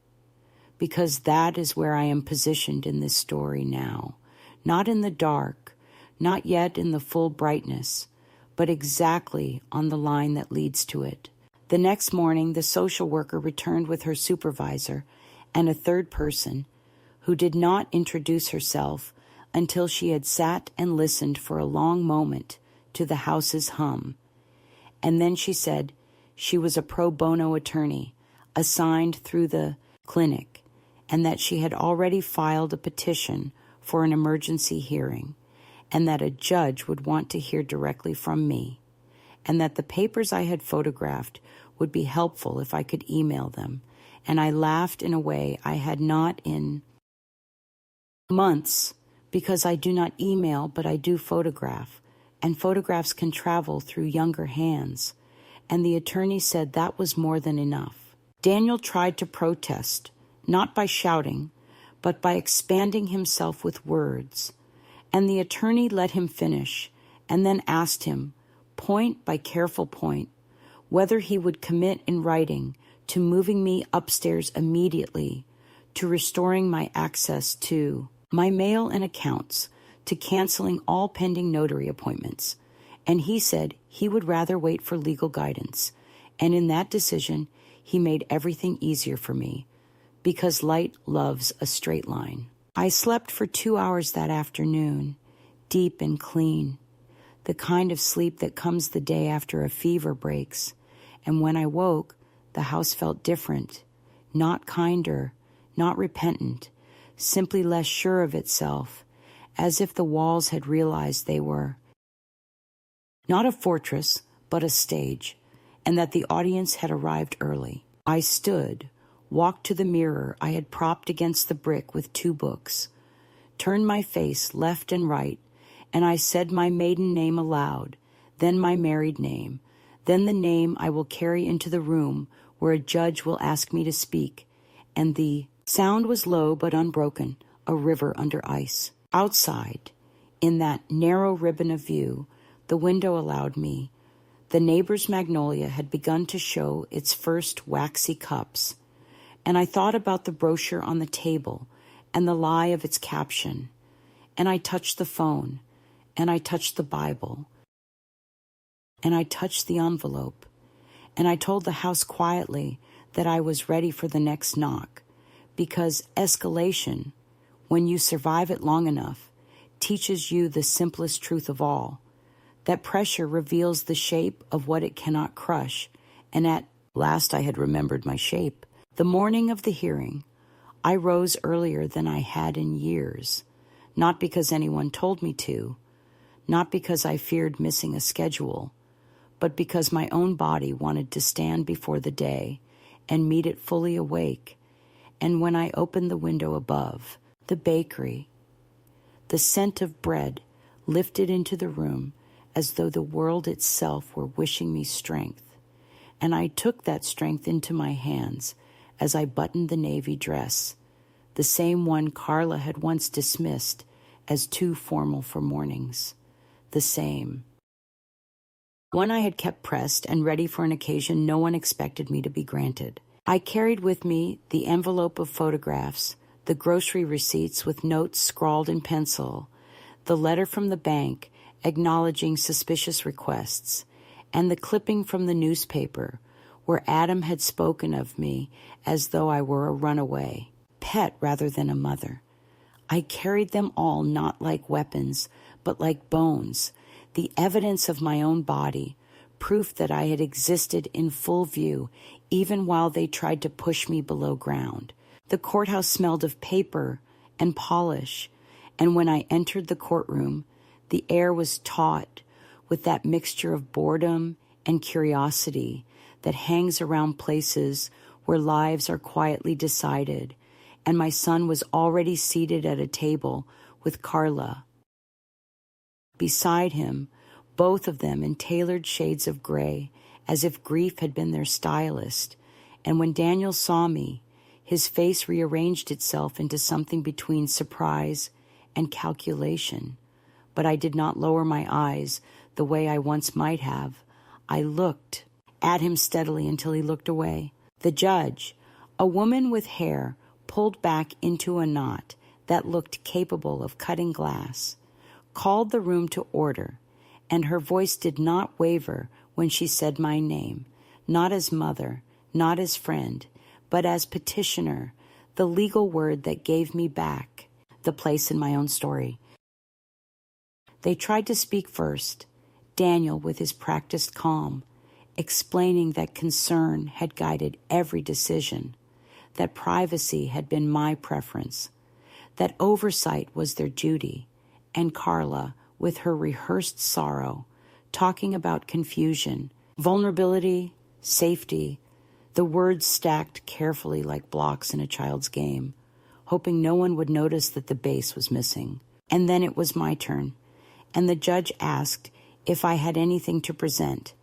Because that is where I am positioned in this story now, not in the dark, not yet in the full brightness, but exactly on the line that leads to it. The next morning, the social worker returned with her supervisor and a third person who did not introduce herself until she had sat and listened for a long moment to the house's hum. And then she said she was a pro bono attorney assigned through the clinic, and that she had already filed a petition for an emergency hearing, and that a judge would want to hear directly from me, and that the papers I had photographed would be helpful if I could email them. And I laughed in a way I had not in months, because I do not email, but I do photograph, and photographs can travel through younger hands. And the attorney said that was more than enough. Daniel tried to protest, not by shouting, but by expanding himself with words. And the attorney let him finish, and then asked him, point by careful point, whether he would commit in writing to moving me upstairs immediately, to restoring my access to my mail and accounts, to canceling all pending notary appointments. And he said he would rather wait for legal guidance. And in that decision, he made everything easier for me, because light loves a straight line. I slept for 2 hours that afternoon, deep and clean, the kind of sleep that comes the day after a fever breaks. And when I woke, the house felt different, not kinder, not repentant, simply less sure of itself, as if the walls had realized they were not a fortress, but a stage, and that the audience had arrived early. I stood, walked to the mirror I had propped against the brick with 2 books, turned my face left and right, and I said my maiden name aloud, then my married name, then the name I will carry into the room where a judge will ask me to speak, and the sound was low but unbroken, a river under ice. Outside, in that narrow ribbon of view, the window allowed me. The neighbor's magnolia had begun to show its first waxy cups, and I thought about the brochure on the table and the lie of its caption, and I touched the phone, and I touched the Bible, and I touched the envelope, and I told the house quietly that I was ready for the next knock, because escalation, when you survive it long enough, teaches you the simplest truth of all, that pressure reveals the shape of what it cannot crush, and at last I had remembered my shape. The morning of the hearing, I rose earlier than I had in years, not because anyone told me to, not because I feared missing a schedule, but because my own body wanted to stand before the day and meet it fully awake. And when I opened the window above, the bakery, the scent of bread lifted into the room as though the world itself were wishing me strength. And I took that strength into my hands as I buttoned the navy dress, the same one Carla had once dismissed as too formal for mornings, the same one I had kept pressed and ready for an occasion no one expected me to be granted. I carried with me the envelope of photographs, the grocery receipts with notes scrawled in pencil, the letter from the bank acknowledging suspicious requests, and the clipping from the newspaper where Adam had spoken of me as though I were a runaway, pet rather than a mother. I carried them all not like weapons, but like bones, the evidence of my own body, proof that I had existed in full view even while they tried to push me below ground. The courthouse smelled of paper and polish, and when I entered the courtroom, the air was taut with that mixture of boredom and curiosity that hangs around places where lives are quietly decided, and my son was already seated at a table with Carla. Beside him, both of them in tailored shades of gray, as if grief had been their stylist, and when Daniel saw me, his face rearranged itself into something between surprise and calculation. But I did not lower my eyes the way I once might have. I looked at him steadily until he looked away. The judge, a woman with hair pulled back into a knot that looked capable of cutting glass, called the room to order, and her voice did not waver when she said my name, not as mother, not as friend, but as petitioner, the legal word that gave me back the place in my own story. They tried to speak first, Daniel with his practiced calm, explaining that concern had guided every decision, that privacy had been my preference, that oversight was their duty, and Carla, with her rehearsed sorrow, talking about confusion, vulnerability, safety, the words stacked carefully like blocks in a child's game, hoping no one would notice that the base was missing. And then it was my turn, and the judge asked if I had anything to present,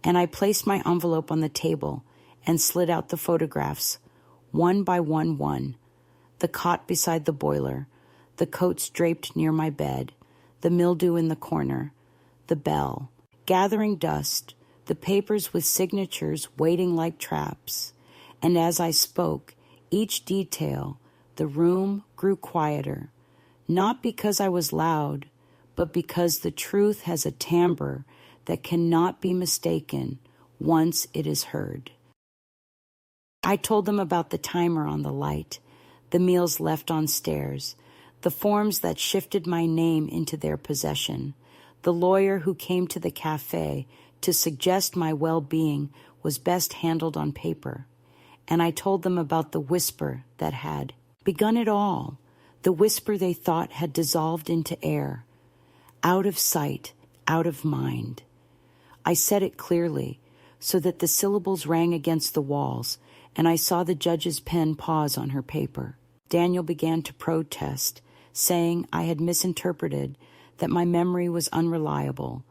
and I placed my envelope on the table and slid out the photographs, one by one, the cot beside the boiler, the coats draped near my bed, the mildew in the corner, the bell, gathering dust, the papers with signatures waiting like traps. And as I spoke, each detail, the room grew quieter, not because I was loud, but because the truth has a timbre that cannot be mistaken once it is heard. I told them about the timer on the light, the meals left on stairs, the forms that shifted my name into their possession, the lawyer who came to the cafe to suggest my well-being was best handled on paper. And I told them about the whisper that had begun it all, the whisper they thought had dissolved into air, out of sight, out of mind. I said it clearly, so that the syllables rang against the walls, and I saw the judge's pen pause on her paper. Daniel began to protest, saying I had misinterpreted, that my memory was unreliable,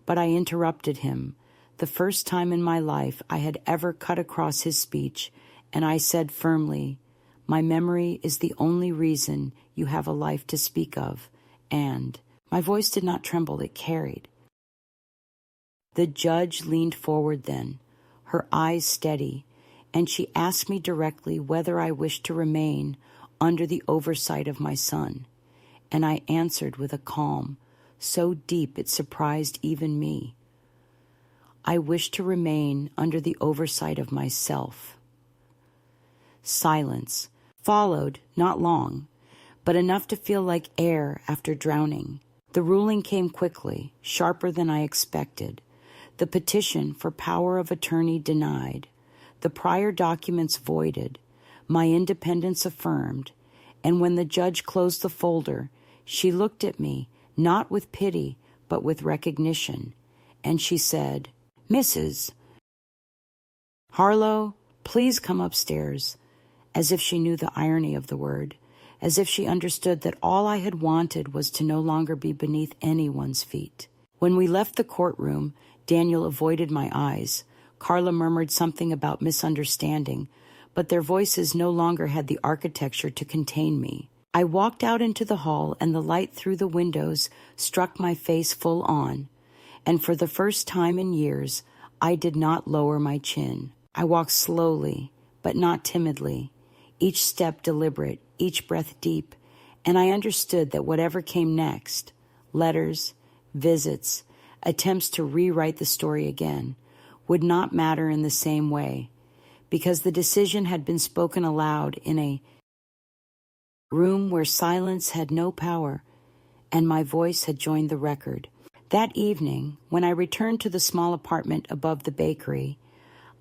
but I interrupted him, the first time in my life I had ever cut across his speech, and I said firmly, my memory is the only reason you have a life to speak of, and my voice did not tremble, it carried. The judge leaned forward then, her eyes steady, and she asked me directly whether I wished to remain under the oversight of my son, and I answered with a calm so deep it surprised even me. I wish to remain under the oversight of myself. Silence followed, not long, but enough to feel like air after drowning. The ruling came quickly, sharper than I expected. The petition for power of attorney denied, the prior documents voided, my independence affirmed, and when the judge closed the folder, she looked at me, not with pity, but with recognition, and she said, Mrs. Harlow, please come upstairs, as if she knew the irony of the word, as if she understood that all I had wanted was to no longer be beneath anyone's feet. When we left the courtroom, Daniel avoided my eyes. Carla murmured something about misunderstanding, but their voices no longer had the architecture to contain me. I walked out into the hall, and the light through the windows struck my face full on, and for the first time in years, I did not lower my chin. I walked slowly, but not timidly, each step deliberate, each breath deep, and I understood that whatever came next, letters, visits, attempts to rewrite the story again, would not matter in the same way, because the decision had been spoken aloud in a room where silence had no power, and my voice had joined the record. That evening, when I returned to the small apartment above the bakery,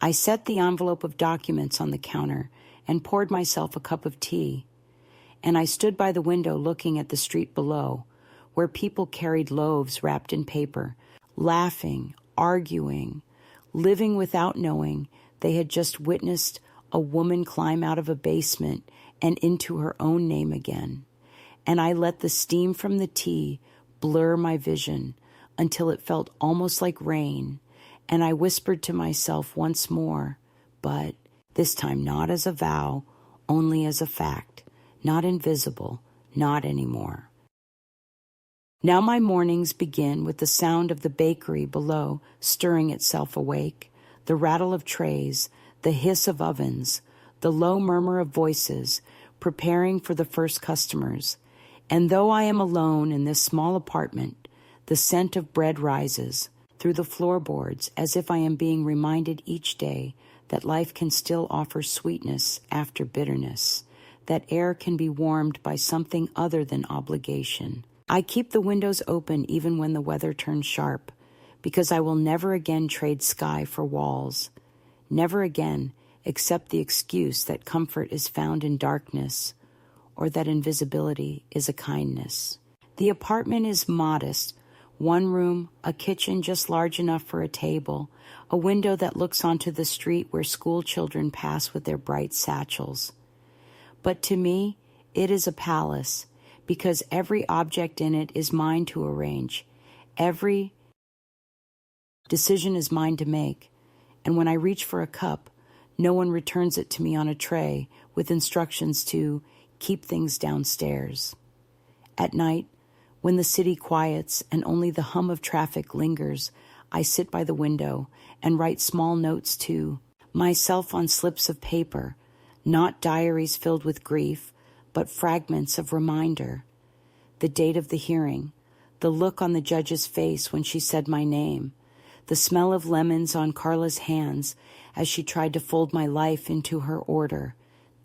I set the envelope of documents on the counter and poured myself a cup of tea, and I stood by the window looking at the street below, where people carried loaves wrapped in paper, laughing, arguing, living without knowing they had just witnessed a woman climb out of a basement and into her own name again. And I let the steam from the tea blur my vision until it felt almost like rain, and I whispered to myself once more, but this time not as a vow, only as a fact, not invisible, not anymore. Now my mornings begin with the sound of the bakery below stirring itself awake, the rattle of trays, the hiss of ovens, the low murmur of voices, preparing for the first customers. And though I am alone in this small apartment, the scent of bread rises through the floorboards as if I am being reminded each day that life can still offer sweetness after bitterness, that air can be warmed by something other than obligation. I keep the windows open even when the weather turns sharp, because I will never again trade sky for walls, never again accept the excuse that comfort is found in darkness or that invisibility is a kindness. The apartment is modest. One room, a kitchen just large enough for a table, a window that looks onto the street where school children pass with their bright satchels. But to me, it is a palace, because every object in it is mine to arrange. Every decision is mine to make. And when I reach for a cup, no one returns it to me on a tray with instructions to keep things downstairs. At night, when the city quiets and only the hum of traffic lingers, I sit by the window and write small notes to myself on slips of paper, not diaries filled with grief, but fragments of reminder. The date of the hearing, the look on the judge's face when she said my name, the smell of lemons on Carla's hands as she tried to fold my life into her order,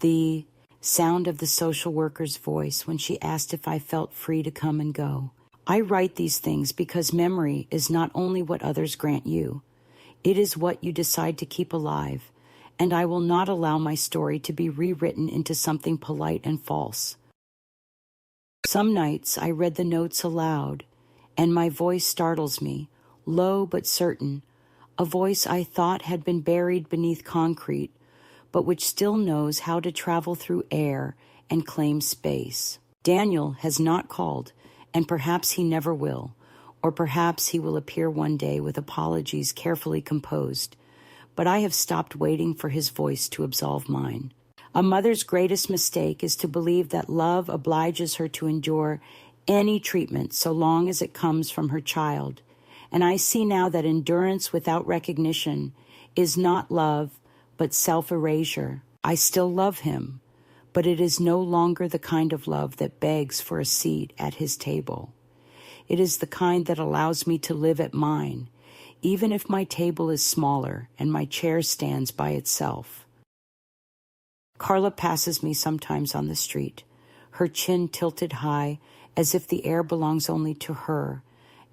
the sound of the social worker's voice when she asked if I felt free to come and go. I write these things because memory is not only what others grant you, it is what you decide to keep alive, and I will not allow my story to be rewritten into something polite and false. Some nights I read the notes aloud, and my voice startles me, low but certain, a voice I thought had been buried beneath concrete, but which still knows how to travel through air and claim space. Daniel has not called, and perhaps he never will, or perhaps he will appear one day with apologies carefully composed, but I have stopped waiting for his voice to absolve mine. A mother's greatest mistake is to believe that love obliges her to endure any treatment so long as it comes from her child, and I see now that endurance without recognition is not love, but self-erasure. I still love him, but it is no longer the kind of love that begs for a seat at his table. It is the kind that allows me to live at mine, even if my table is smaller and my chair stands by itself. Carla passes me sometimes on the street, her chin tilted high as if the air belongs only to her,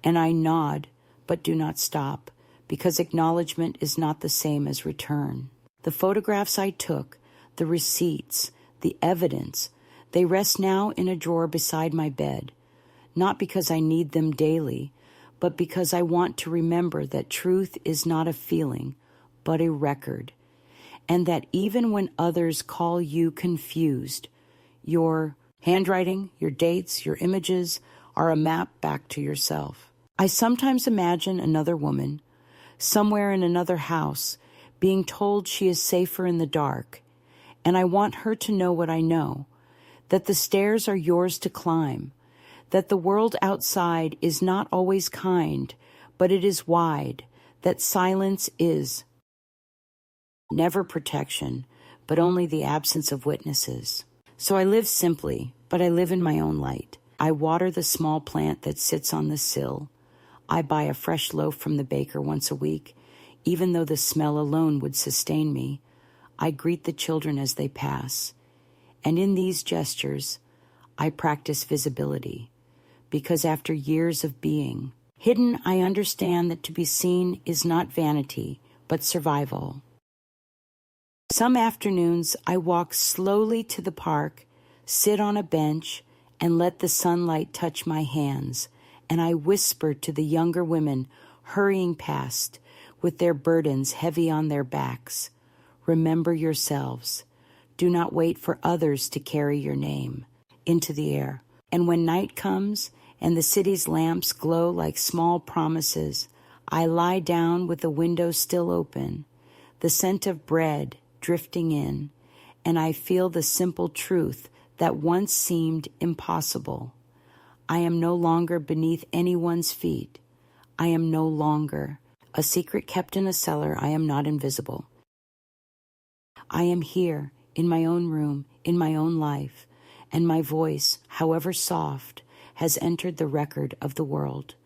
and I nod but do not stop, because acknowledgement is not the same as return. The photographs I took, the receipts, the evidence, they rest now in a drawer beside my bed, not because I need them daily, but because I want to remember that truth is not a feeling, but a record, and that even when others call you confused, your handwriting, your dates, your images are a map back to yourself. I sometimes imagine another woman, somewhere in another house, being told she is safer in the dark, and I want her to know what I know, that the stairs are yours to climb, that the world outside is not always kind, but it is wide, that silence is never protection, but only the absence of witnesses. So I live simply, but I live in my own light. I water the small plant that sits on the sill. I buy a fresh loaf from the baker once a week, even though the smell alone would sustain me. I greet the children as they pass. And in these gestures, I practice visibility, because after years of being hidden, I understand that to be seen is not vanity, but survival. Some afternoons, I walk slowly to the park, sit on a bench, and let the sunlight touch my hands, and I whisper to the younger women hurrying past with their burdens heavy on their backs. Remember yourselves. Do not wait for others to carry your name into the air. And when night comes and the city's lamps glow like small promises, I lie down with the window still open, the scent of bread drifting in, and I feel the simple truth that once seemed impossible. I am no longer beneath anyone's feet. I am no longer a secret kept in a cellar. I am not invisible. I am here in my own room, in my own life, and my voice, however soft, has entered the record of the world.